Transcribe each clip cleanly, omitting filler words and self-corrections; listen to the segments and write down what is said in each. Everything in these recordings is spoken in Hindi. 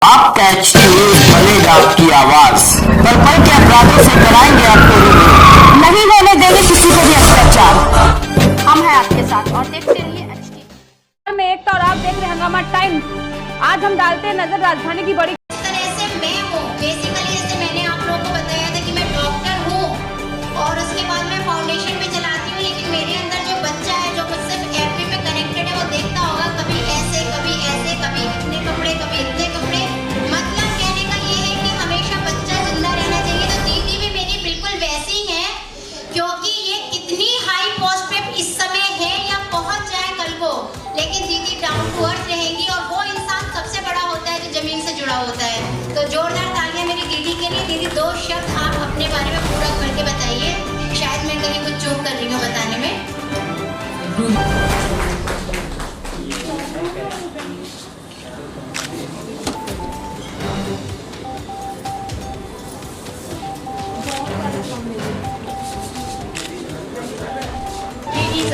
आप कैच न्यूज बनेगा आपकी आवाज। पल पल के अपराधों से कराएंगे आपको रूबरू। नहीं होने देंगे किसी को भी अत्याचार। हम हैं आपके साथ और देखते रहिए HD में एक और आप देख रहे हैं हंगामा टाइम्स। आज हम डालते हैं नजर राजधानी की बड़ी तरह से मैं हूँ बेसिकली, जैसे मैंने आप लोगों को बताया था कि मैं डॉक्टर हूँ और उसके बाद मैं फाउंडेशन भी चलाती हूँ, लेकिन मेरे अंदर जो बच्चा है जो मुझसे एफबी में कनेक्टेड है वो देखता होगा कभी ऐसे कभी इतने कपड़े कभी इतने कपड़े। मतलब कहने का ये है कि हमेशा बच्चा जिंदा रहना चाहिए। तो दीदी भी मेरी बिल्कुल वैसी है, क्योंकि ये कितनी हाई पोस्ट पे इस समय है या पहुंच जाए कल को, लेकिन दीदी डाउन टू अर्थ रहेंगी और वो इंसान सबसे बड़ा होता है जो जमीन से जुड़ा होता है। तो जोरदार तालियां मेरी दीदी के लिए। दीदी 2 शब्द आप अपने बारे में पूरा करके बताइए, शायद मैं कहीं कुछ चूक कर रही हूँ बताने में।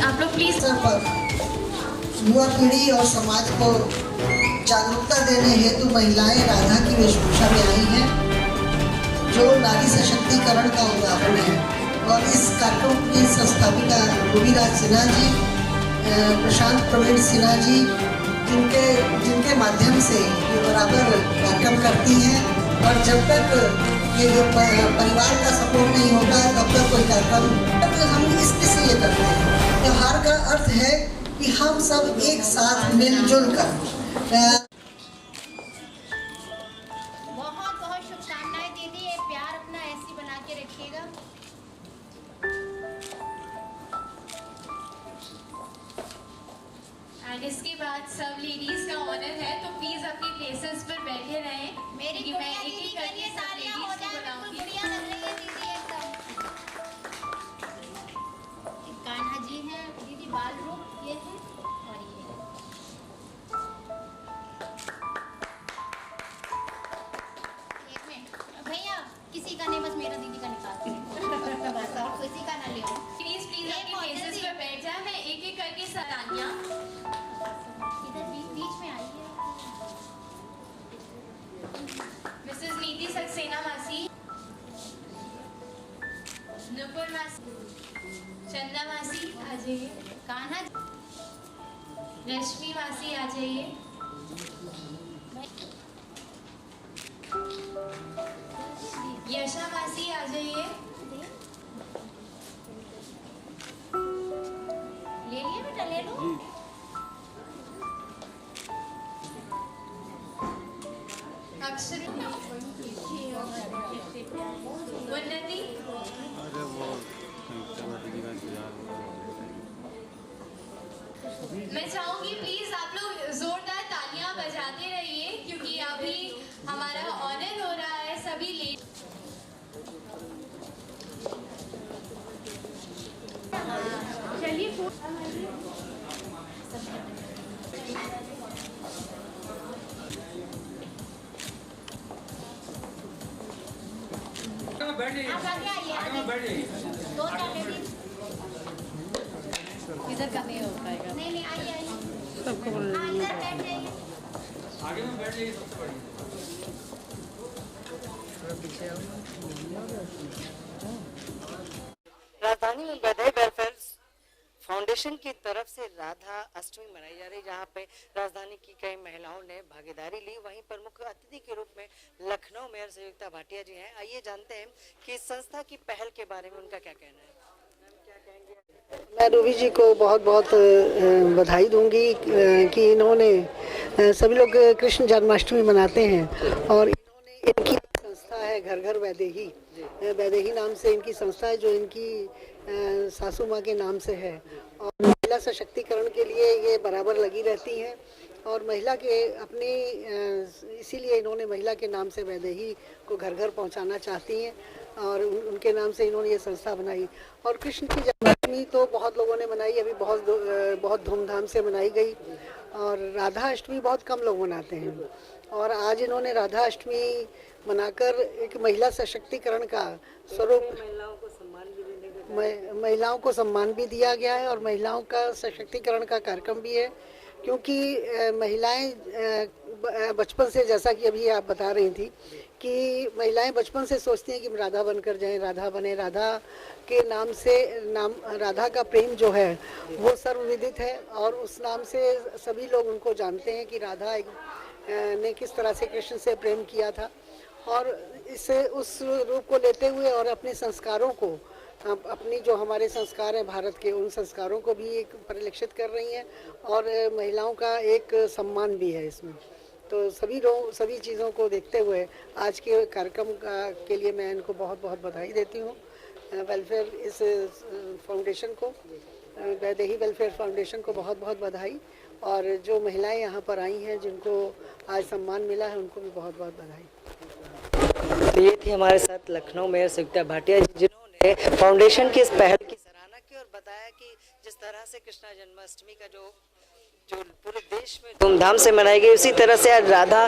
आप लोग प्लीज युवा पीढ़ी और समाज को जागरूकता देने हेतु महिलाएं राधा की वेशभूषा में आई हैं, जो नारी सशक्तिकरण का उदाहरण है। और इस कार्यक्रम की संस्थापिका रूबीराज सिन्हा जी, प्रशांत प्रवीण सिन्हा जी, जिनके माध्यम से ये बराबर कार्यक्रम करती हैं। और जब तक ये परिवार का सपोर्ट नहीं होता तब तक कोई कार्यक्रम हम इसलिए करते हैं। त्योहार का अर्थ है कि हम सब एक साथ मिलजुल कर बहुत बहुत शुभकामनाएं दीदी, ये प्यार अपना ऐसी बना के रखिएगा। एंड इसके बाद सब लेडीज का ऑनर है, तो प्लीज अपनी प्लेसेस पर बैठे रहें। मेरी मैं एक एक करके सब तालियां हो लेडीज को जाए, बिल्कुल बुलाऊंगी। बढ़िया लग रही है दीदी एकदम। कान्हा जी हैं दीदी, बाल रूप ये है और ये एक मिनट भैया, किसी का नहीं, बस मेरा दीदी का निकाल दो बस, और किसी का ना ले। प्लीज प्लीज अपनी प्लेसेस पर बैठ जाए। मैं एक एक करके सरानियां इधर बीच में आइए। मिसेस नीति सक्सेना मासी, नुपुर मासी, चंदा मासी आ जाइए, कान्हा रश्मि मासी आ जाइए, यशा मासी आ जाइए, ले लिए बेटा, ले लो। अक्षर, उन्नति, मैं चाहूंगी प्लीज आप लोग जोरदार तालियां बजाते रहिए, क्योंकि अभी हमारा ऑनर हो रहा है। सभी ले चलिए आप आगे आइए, 2-4 लेडीज इधर का नहीं हो पाएगा। नहीं आइए हाँ इधर बैठ जाइए। आगे में बैठ जाइए, सबसे बढ़िया। राजधानी में बधाई वेलफेयर फाउंडेशन की तरफ से राधा अष्टमी मनाई जा रही, जहां पे राजधानी की कई महिलाओं ने भागीदारी ली। वहीं पर मुख्य अतिथि के रूप में लखनऊ मेयर संयुक्ता भाटिया जी हैं। आइए जानते हैं कि इस संस्था की पहल के बारे में उनका क्या कहना है। मैं रूबी जी को बहुत बहुत बधाई दूंगी कि इन्होंने सभी लोग कृष्ण जन्माष्टमी मनाते हैं और इन्होंने इनकी संस्था है घर घर वैदेही नाम से इनकी संस्था है, जो इनकी सासू माँ के नाम से है। और महिला सशक्तिकरण के लिए ये बराबर लगी रहती हैं और महिला के अपनी इसीलिए इन्होंने महिला के नाम से वैदेही को घर घर पहुँचाना चाहती हैं और उनके नाम से इन्होंने ये संस्था बनाई। और कृष्ण की जन्माष्टमी तो बहुत लोगों ने मनाई, अभी बहुत धूमधाम से मनाई गई। और राधा अष्टमी बहुत कम लोग मनाते हैं और आज इन्होंने राधा अष्टमी मनाकर एक महिला सशक्तिकरण का स्वरूप, महिलाओं को सम्मान भी दिया गया है और महिलाओं का सशक्तिकरण का कार्यक्रम भी है। क्योंकि महिलाएं बचपन से, जैसा कि अभी आप बता रही थी, कि महिलाएं बचपन से सोचती हैं कि हम राधा बनकर जाएं, राधा बने। राधा के नाम से, राधा का प्रेम जो है वो सर्वविदित है और उस नाम से सभी लोग उनको जानते हैं कि राधा ने किस तरह से कृष्ण से प्रेम किया था। और इसे उस रूप को लेते हुए और अपने संस्कारों को, अपनी जो हमारे संस्कार हैं भारत के, उन संस्कारों को भी एक परिलक्षित कर रही हैं और महिलाओं का एक सम्मान भी है इसमें। तो सभी चीज़ों को देखते हुए आज के कार्यक्रम के लिए मैं इनको बहुत बहुत बधाई देती हूँ। वेलफेयर इस फाउंडेशन को, वैदेही वेलफेयर फाउंडेशन को बहुत बहुत बधाई, और जो महिलाएं यहाँ पर आई हैं जिनको आज सम्मान मिला है उनको भी बहुत बहुत बधाई। तो ये थी हमारे साथ लखनऊ मेयर संयुक्ता भाटिया, जिन्होंने फाउंडेशन की इस पहल की सराहना की और बताया कि जिस तरह से कृष्णा जन्माष्टमी का जो पूरे देश में धूमधाम से मनाई गई, उसी तरह से आज राधा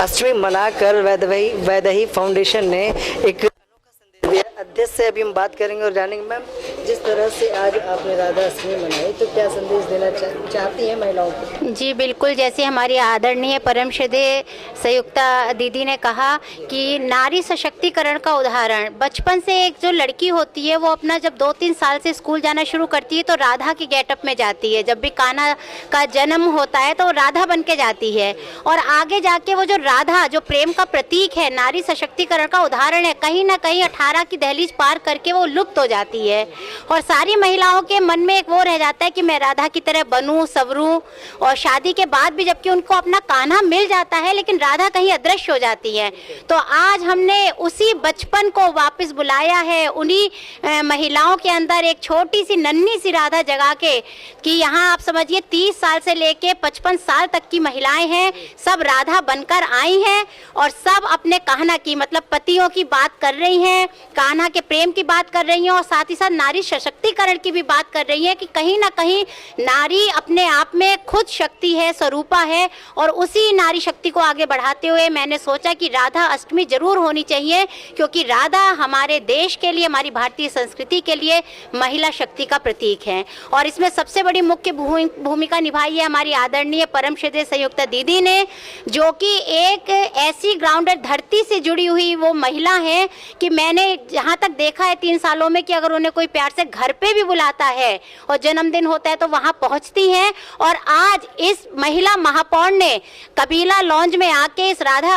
अष्टमी मनाकर वैदेही फाउंडेशन ने एक अनोखा संदेश दिया। अध्यक्ष से अभी हम बात करेंगे और जानेंगे, मैम जिस तरह से आज आपने राधा अष्टमी मनाई, तो क्या संदेश देना चाहती हैं महिलाओं को? जी बिल्कुल, जैसे हमारी आदरणीय परम श्रद्धेय संयुक्ता दीदी ने कहा कि नारी सशक्तिकरण का उदाहरण, बचपन से एक जो लड़की होती है वो अपना जब 2-3 साल से स्कूल जाना शुरू करती है तो राधा की गेटअप में जाती है। जब भी कान्हा का जन्म होता है तो राधा बन के जाती है और आगे जाके वो जो राधा, जो प्रेम का प्रतीक है, नारी सशक्तिकरण का उदाहरण है, कहीं ना कहीं 18 की दहलीज पार करके वो लुप्त हो जाती है और सारी महिलाओं के मन में एक वो रह जाता है कि मैं राधा की तरह बनूं, संवरूं। और शादी के बाद भी जबकि उनको अपना कान्हा मिल जाता है लेकिन राधा कहीं अदृश्य हो जाती है। तो आज हमने उसी बचपन को वापस बुलाया है, उन्हीं महिलाओं के अंदर एक छोटी सी नन्ही सी राधा जगा के, कि यहाँ आप समझिए 30 साल से लेके 55 साल तक की महिलाएं हैं, सब राधा बनकर आई हैं और सब अपने कान्हा की, मतलब पतियों की बात कर रही हैं, कान्हा के प्रेम की बात कर रही हैं और साथ ही साथ नारी सशक्तिकरण की भी बात कर रही है कि कहीं ना कहीं नारी अपने आप में खुद शक्ति है, स्वरूपा है। और उसी नारी शक्ति को आगे बढ़ाते हुए मैंने सोचा कि राधा अष्टमी जरूर होनी चाहिए, क्योंकि राधा हमारे देश के लिए, हमारी भारतीय संस्कृति के लिए महिला शक्ति का प्रतीक है। और इसमें सबसे बड़ी मुख्य भूमिका निभाई है हमारी आदरणीय परम श्रद्धेय संयुक्ता दीदी ने, जो कि एक ऐसी ग्राउंडेड धरती से जुड़ी हुई वो महिला है कि मैंने जहाँ तक देखा है 3 सालों में कि अगर उन्हें कोई प्यार से घर पे भी बुलाता है और जन्मदिन होता है तो वहाँ पहुँचती हैं। और आज इस महिला महापौर ने कबीला लॉन्ज में आके इस राधा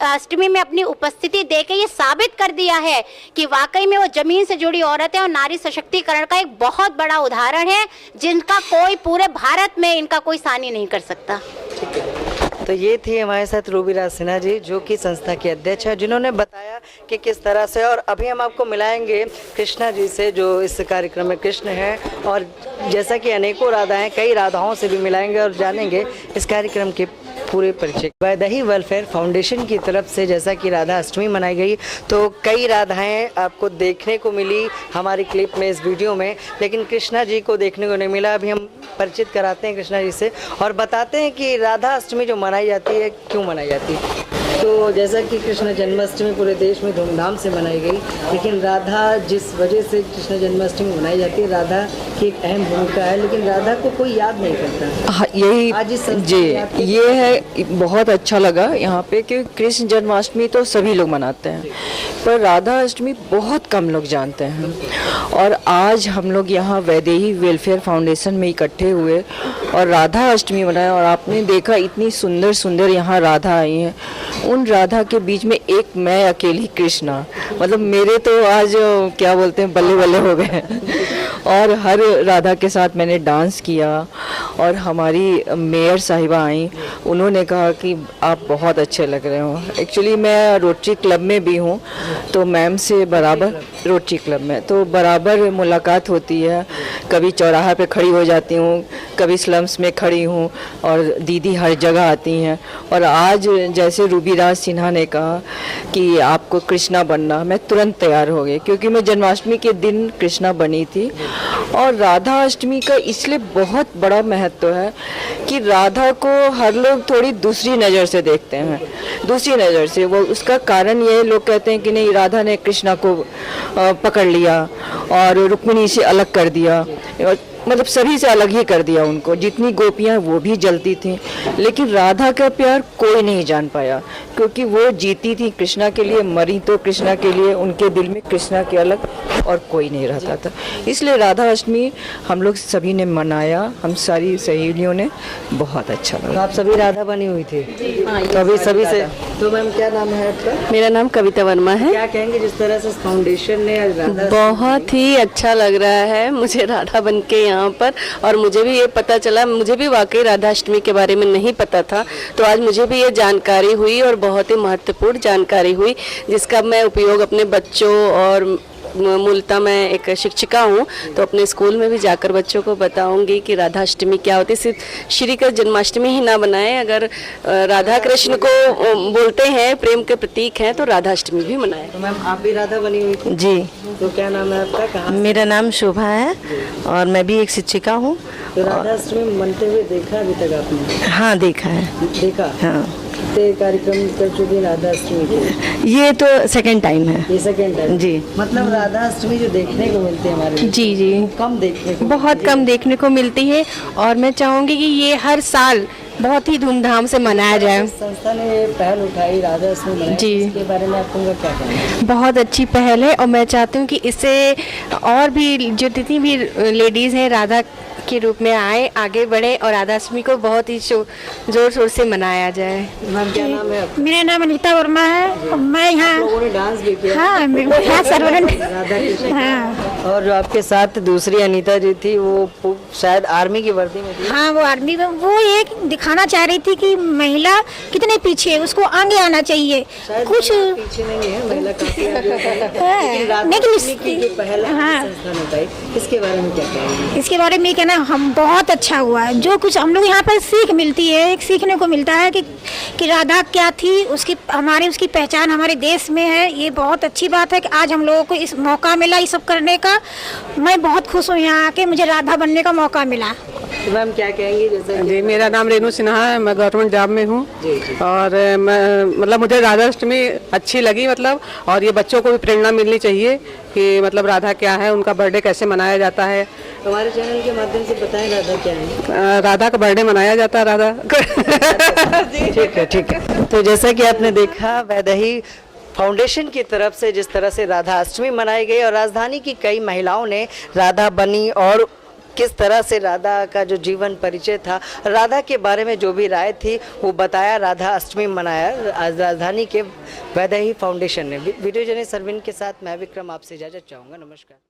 अष्टमी में अपनी उपस्थिति देके ये साबित कर दिया है कि वाकई में वो जमीन से जुड़ी औरत है और नारी सशक्तिकरण का एक बहुत बड़ा उदाहरण है, जिनका कोई पूरे भारत में इनका कोई सानी नहीं कर सकता। तो ये थी हमारे साथ रूबी राज सिन्हा जी, जो कि संस्था के अध्यक्ष है, जिन्होंने बताया कि किस तरह से। और अभी हम आपको मिलाएंगे कृष्णा जी से, जो इस कार्यक्रम में कृष्ण है, और जैसा कि अनेकों राधाएं, कई राधाओं से भी मिलाएंगे और जानेंगे इस कार्यक्रम के पूरे परिचय। वैदेही वेलफेयर फाउंडेशन की तरफ से जैसा कि राधा अष्टमी मनाई गई तो कई राधाएं आपको देखने को मिली हमारी क्लिप में, इस वीडियो में, लेकिन कृष्णा जी को देखने को नहीं मिला। अभी हम परिचित कराते हैं कृष्णा जी से और बताते हैं कि राधा अष्टमी जो मनाई जाती है क्यों मनाई जाती है। तो जैसा कि कृष्ण जन्माष्टमी पूरे देश में धूमधाम से मनाई गई, लेकिन राधा जिस वजह से कृष्ण जन्माष्टमी मनाई जाती है, राधा की एक अहम भूमिका है, लेकिन राधा को कोई याद नहीं करता। हाँ, यही आज जी ये है, बहुत अच्छा लगा यहाँ पे कि कृष्ण जन्माष्टमी तो सभी लोग मनाते हैं पर राधा अष्टमी बहुत कम लोग जानते हैं। और आज हम लोग यहाँ वैदेही वेलफेयर फाउंडेशन में इकट्ठे हुए और राधा अष्टमी मनाया, और आपने देखा इतनी सुंदर सुंदर यहाँ राधा आई हैं। उन राधा के बीच में एक मैं अकेली कृष्णा, मतलब मेरे तो आज क्या बोलते हैं बल्ले बल्ले हो गए। और हर राधा के साथ मैंने डांस किया और हमारी मेयर साहिबा आई, उन्होंने कहा कि आप बहुत अच्छे लग रहे हो। एक्चुअली मैं रोटरी क्लब में भी हूँ, तो मैम से बराबर रोटरी क्लब में तो बराबर मुलाकात होती है। कभी चौराहा पे खड़ी हो जाती हूँ, कभी स्लम्स में खड़ी हूँ, और दीदी हर जगह आती हैं। और आज जैसे रूबी राज सिन्हा ने कहा कि आपको कृष्णा बनना, मैं तुरंत तैयार हो गई, क्योंकि मैं जन्माष्टमी के दिन कृष्णा बनी थी। और राधा अष्टमी का इसलिए बहुत बड़ा महत्व है कि राधा को हर लोग थोड़ी दूसरी नज़र से देखते हैं, दूसरी नज़र से। वो उसका कारण ये, लोग कहते हैं कि नहीं, राधा ने कृष्णा को पकड़ लिया और रुक्मिणी से अलग कर दिया। मतलब सभी से अलग ही कर दिया उनको। जितनी गोपियां वो भी जलती थी, लेकिन राधा का प्यार कोई नहीं जान पाया, क्योंकि वो जीती थी कृष्णा के लिए, मरी तो कृष्णा के लिए। उनके दिल में कृष्णा के अलग और कोई नहीं रहता था। इसलिए राधा अष्टमी हम लोग सभी ने मनाया, हम सारी सहेलियों ने। बहुत अच्छा लगा। आप सभी राधा बनी हुई थी? कभी सभी से। तो मैम क्या नाम है आपका? मेरा नाम कविता वर्मा है। क्या कहेंगे जिस तरह से फाउंडेशन ने राधा? बहुत ही अच्छा लग रहा है मुझे राधा बन के यहाँ पर, और मुझे भी ये पता चला, मुझे भी वाकई राधा अष्टमी के बारे में नहीं पता था, तो आज मुझे भी ये जानकारी हुई और बहुत ही महत्वपूर्ण जानकारी हुई, जिसका मैं उपयोग अपने बच्चों और मूलतः मैं एक शिक्षिका हूँ, तो अपने स्कूल में भी जाकर बच्चों को बताऊंगी कि राधा अष्टमी क्या होती है। सिर्फ श्री कृष्ण जन्माष्टमी ही ना बनाएं, अगर राधा कृष्ण को बोलते हैं, प्रेम के प्रतीक हैं, तो राधा अष्टमी भी मनाएं। तो मैम आप भी राधा बनी हुई थी? जी। तो क्या नाम है आपका? कहाँ? मेरा नाम शोभा है और मैं भी एक शिक्षिका हूँ। तो राधा अष्टमी मनते हुए देखा अभी तक आपने? हाँ देखा है। देखा? हाँ। कितने कार्यक्रम कर चुकी राधा अष्टमी के? ये तो सेकंड टाइम है। ये सेकंड टाइम? जी। मतलब राधा अष्टमी जो देखने को मिलती है हमारे, जी जी, कम देखने को, बहुत कम देखने को मिलती है, और मैं चाहूँगी कि ये हर साल बहुत ही धूमधाम से मनाया जाए। संस्था ने ये पहल उठाई राधा अष्टमी मनाने, जी। इसके बारे में आपको क्या कहना है? बहुत अच्छी पहल है, और मैं चाहती हूँ कि इससे और भी जो जितनी भी लेडीज़ हैं राधा के रूप में आए, आगे बढ़े, और राधा अष्टमी को बहुत ही जोर शोर से मनाया जाए। मैम क्या नाम है आपका? मेरा नाम अनीता वर्मा है। मैं यहाँ लोगों ने डांस भी किया? हाँ, राधा कृष्ण। हाँ। और जो आपके साथ दूसरी अनीता जी थी, वो शायद आर्मी की वर्दी में थी? हाँ, वो आर्मी में, वो एक दिखाना चाह रही थी कि महिला कितने पीछे है, उसको आगे आना चाहिए। कुछ पीछे नहीं है, महिला काफी आगे है। लेकिन पहल संस्था ने उठाई, इसके बारे में क्या कहेंगे? इसके बारे में कहना हम बहुत अच्छा हुआ है। जो कुछ हम लोग यहाँ पर सीख मिलती है, एक सीखने को मिलता है कि राधा क्या थी, उसकी पहचान हमारे देश में है। ये बहुत अच्छी बात है कि आज हम लोगों को इस मौका मिला ये सब करने का। मैं बहुत खुश हूँ यहाँ आके, मुझे राधा बनने का मौका मिला। तो मैम क्या कहेंगे? जैसे जी, मेरा नाम रेनू सिन्हा है, मैं गवर्नमेंट जॉब में हूँ, और मैं मतलब मुझे राधा अष्टमी अच्छी लगी, मतलब, और ये बच्चों को भी प्रेरणा मिलनी चाहिए कि मतलब राधा क्या है, उनका बर्थडे कैसे मनाया जाता है। हमारे चैनल के माध्यम से बताएं राधा क्या है। राधा का बर्थडे मनाया जाता है, राधा। ठीक है, ठीक है। तो जैसा कि आपने देखा, वैदेही फाउंडेशन की तरफ से जिस तरह से राधा अष्टमी मनाई गई, और राजधानी की कई महिलाओं ने राधा बनी, और किस तरह से राधा का जो जीवन परिचय था, राधा के बारे में जो भी राय थी वो बताया, राधा अष्टमी मनाया आज राजधानी के वैदेही फाउंडेशन ने। वीडियो जर्नलिस्ट सरविन के साथ मैं विक्रम आपसे इजाजत चाहूँगा। नमस्कार।